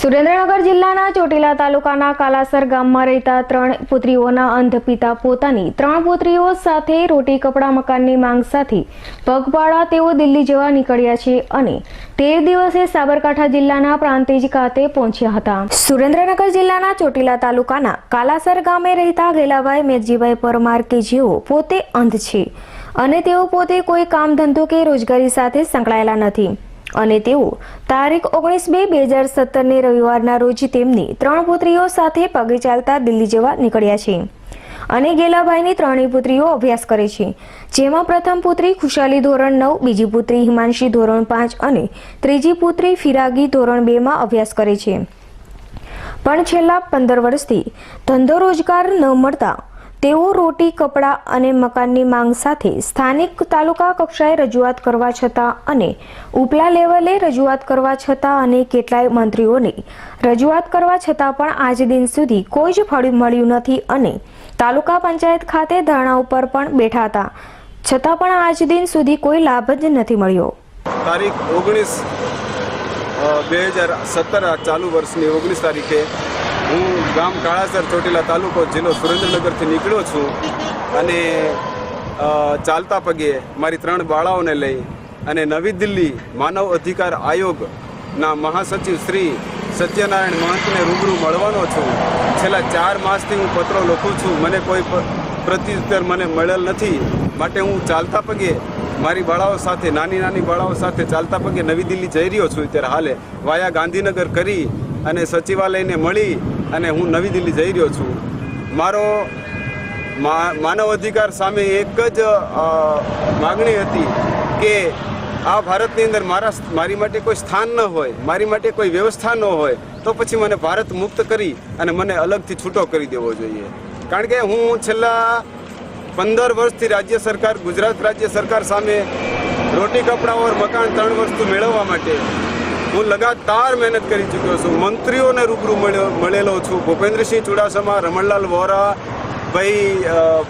સુરેન્દ્રનગર જિલ્લાના ચોટીલા તાલુકાના કાલાસર ગામમાં રહેતા 3 પુત્રીઓના અંધ પિતા પોતાની 3 પુત્રીઓ સાથે રોટી કપડા મકાનની માંગ સાથે પગપાળા તેઓ દિલ્હી જવા નીકળ્યા છે અને 13 દિવસે સાબરકાંઠા જિલ્લાના પ્રાંતિજ ખાતે પહોંચ્યા હતા। સુરેન્દ્રનગર જિલ્લાના ચોટીલા તાલુકાના કાલાસર ગામે રહેતા ગેલાભાઈ મેઘજીભાઈ પરમાર કે જેઓ પોતે અંધ છે અને તેઓ પોતે કોઈ કામ ધંધો કે રોજગારી સાથે સંકળાયેલા નથી અને તેઓ તારીખ 19/2/2017 ને રવિવારના રોજ તેમની 3 પુત્રીઓ સાથે પગે ચાલતા દિલ્હી જવા નીકળ્યા છે અને ગેલાભાઈની 3 પુત્રીઓ અભ્યાસ કરે છે, જેમાં પ્રથમ પુત્રી ખુશાલી ધોરણ 9, બીજી પુત્રી હિમાંશી ધોરણ 5 અને ત્રીજી પુત્રી ફિરાગી ધોરણ 2 માં અભ્યાસ કરે છે। પણ છેલ્લા 15 વર્ષથી ધંધો રોજગાર ન મળતા તેઓ રોટી કપડા અને મકાનની માંગ સાથે સ્થાનિક તાલુકા કક્ષાએ રજૂઆત કરવા છતાં અને ઉપલા લેવલે રજૂઆત કરવા છતાં અને કેટલાય મંત્રીઓને રજૂઆત કરવા છતાં પણ આજ દિન સુધી કોઈ જ ફળ મળ્યું નથી અને તાલુકા પંચાયત ખાતે ધરણા ઉપર પણ બેઠા હતા, છતાં પણ આજ દિન સુધી કોઈ લાભ જ નથી મળ્યો। તારીખ 19/2017 ચાલુ વર્ષની 19 તારીખે હું ગામ કાળાસર ચોટીલા તાલુકો જિલ્લો સુરેન્દ્રનગરથી નીકળ્યો છું અને ચાલતા પગે મારી 3 બાળાઓને લઈ અને નવી દિલ્હી માનવ અધિકાર આયોગના મહાસચિવ શ્રી સત્યનારાયણ મહંતને રૂબરૂ મળવાનો છું। છેલ્લા 4 માસથી હું પત્રો લખું છું, મને કોઈ પ્રત્યુત્તર મને મળેલ નથી, માટે હું ચાલતા પગે મારી બાળાઓ સાથે નાની બાળાઓ સાથે ચાલતા પગે નવી દિલ્હી જઈ રહ્યો છું। ત્યારે હાલે વાયા ગાંધીનગર કરી અને સચિવાલયને મળી અને હું નવી દિલ્હી જઈ રહ્યો છું। મારો માનવ અધિકાર સામે એક જ માગણી હતી કે આ ભારતની અંદર મારી માટે કોઈ સ્થાન ન હોય, મારી માટે કોઈ વ્યવસ્થા ન હોય તો પછી મને ભારત મુક્ત કરી અને મને અલગથી છૂટો કરી દેવો જોઈએ। કારણ કે હું છેલ્લા 15 વર્ષથી રાજ્ય સરકાર, ગુજરાત રાજ્ય સરકાર સામે રોટી કપડા ઓર મકાન 3 વસ્તુ મેળવવા માટે હું લગાતાર મહેનત કરી ચૂક્યો છું। મંત્રીઓને રૂબરૂ મળેલો છું, ભૂપેન્દ્રસિંહ ચુડાસમા, રમણલાલ વોરા, ભાઈ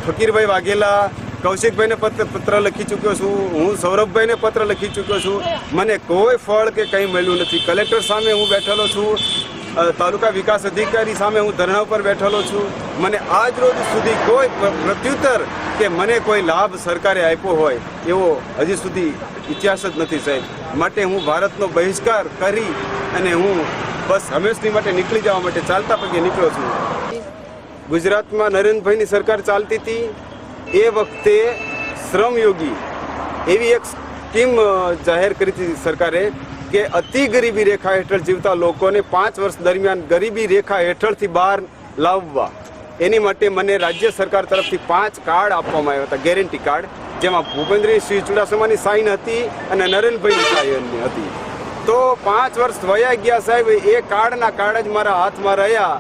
ફકીરભાઈ વાઘેલા, કૌશિકભાઈને પત્ર લખી ચૂક્યો છું, હું સૌરભભાઈને પત્ર લખી ચૂક્યો છું, મને કોઈ ફળ કે કંઈ મળ્યું નથી। કલેક્ટર સામે હું બેઠેલો છું, તાલુકા વિકાસ અધિકારી સામે હું ધરણા ઉપર બેઠેલો છું, મને આજ રોજ સુધી કોઈ પ્રત્યુત્તર કે મને કોઈ લાભ સરકારે આપ્યો હોય એવો હજી સુધી ઇતિહાસ જ નથી સાહેબ। માટે હું ભારતનો બહિષ્કાર કરી અને હું બસ હંમેશની માટે નીકળી જવા માટે ચાલતા પગે નીકળ્યો છું। ગુજરાતમાં નરેન્દ્રભાઈની સરકાર ચાલતી હતી એ વખતે શ્રમયોગી એવી એક સ્કીમ જાહેર કરી હતી સરકારે કે અતિ ગરીબી રેખા હેઠળ જીવતા લોકોને 5 વર્ષ દરમિયાન ગરીબી રેખા હેઠળથી બહાર લાવવા, એની માટે મને રાજ્ય સરકાર તરફથી 5 કાર્ડ આપવામાં આવ્યા હતા, ગેરંટી કાર્ડ, જેમાં ભૂપેન્દ્રસિંહ ચુડાસમાની સાઇન હતી અને નરેન્દ્રભાઈની સાઇન હતી। તો 5 વર્ષ વયા ગયા સાહેબ, એ કાર્ડ જ મારા હાથમાં રહ્યા।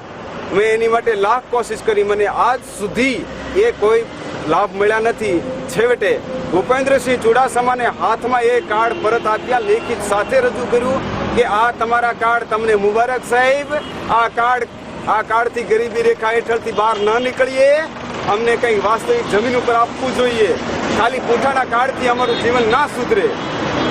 મેં એની માટે લાખ કોશિશ કરી, મને આજ સુધી એ કોઈ લાભ મળ્યા નથી। છેવટે ભૂપેન્દ્રસિંહ ચુડાસમાને હાથમાં એ કાર્ડ પરત આપ્યા, લેખિત સાથે રજૂ કર્યું કે આ તમારા કાર્ડ તમને મુબારક સાહેબ, આ કાર્ડથી ગરીબી રેખા હેઠળથી બહાર ન નીકળીએ, અમને કંઈ વાસ્તવિક જમીન ઉપર આપવું જોઈએ, ખાલી પૂઠાના કાર્ડથી અમારું જીવન ના સુધરે।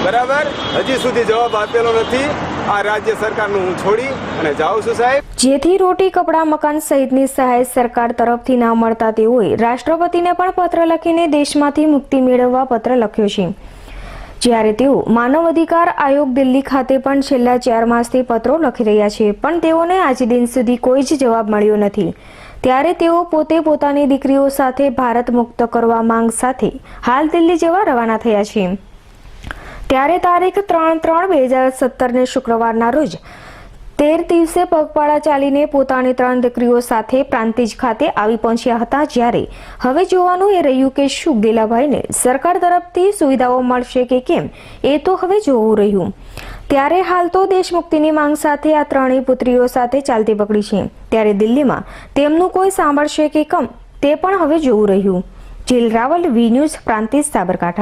બરાબર, હજી સુધી જવાબ આપેલો નથી। આ રાજ્ય સરકારનું હું છોડી અને જાઉં છું સાહેબ। જેથી રોટી કપડા મકાન સહિતની સહાય સરકાર તરફથી ના મળતા તેઓએ રાષ્ટ્રપતિને પણ પત્ર લખીને દેશમાંથી મુક્તિ મેળવવા પત્ર લખ્યો છે, જ્યારે તેઓ માનવ અધિકાર આયોગ દિલ્હી ખાતે પણ છેલ્લા 4 માસથી પત્રો લખી રહ્યા છે, પણ તેઓને આજ દિન સુધી કોઈ જ જવાબ મળ્યો નથી। ત્યારે તેઓ પોતે પોતાની દીકરીઓ સાથે ભારત મુક્ત કરવા માંગ સાથે હાલ દિલ્હી જવા રવાના થયા છે। ત્યારે તારીખ 3/3/2017 ને શુક્રવારના રોજ 13 દિવસે પગપાળા ચાલીને પોતાની 3 દીકરીઓ સાથે પ્રાંતિજ ખાતે આવી પહોંચ્યા હતા। જ્યારે હવે જોવાનું એ રહ્યું કે શું ગેલાભાઈને સરકાર તરફથી સુવિધાઓ મળશે કે કેમ, એ તો હવે જોવું રહ્યું। ત્યારે હાલ તો દેશમુક્તિની માંગ સાથે આ 3 પુત્રીઓ સાથે ચાલતી પકડી છે, ત્યારે દિલ્હીમાં તેમનું કોઈ સાંભળશે કે કમ તે પણ હવે જોવું રહ્યું। જીલ રાવલ, વી ન્યૂઝ, પ્રાંતિજ, સાબરકાંઠા।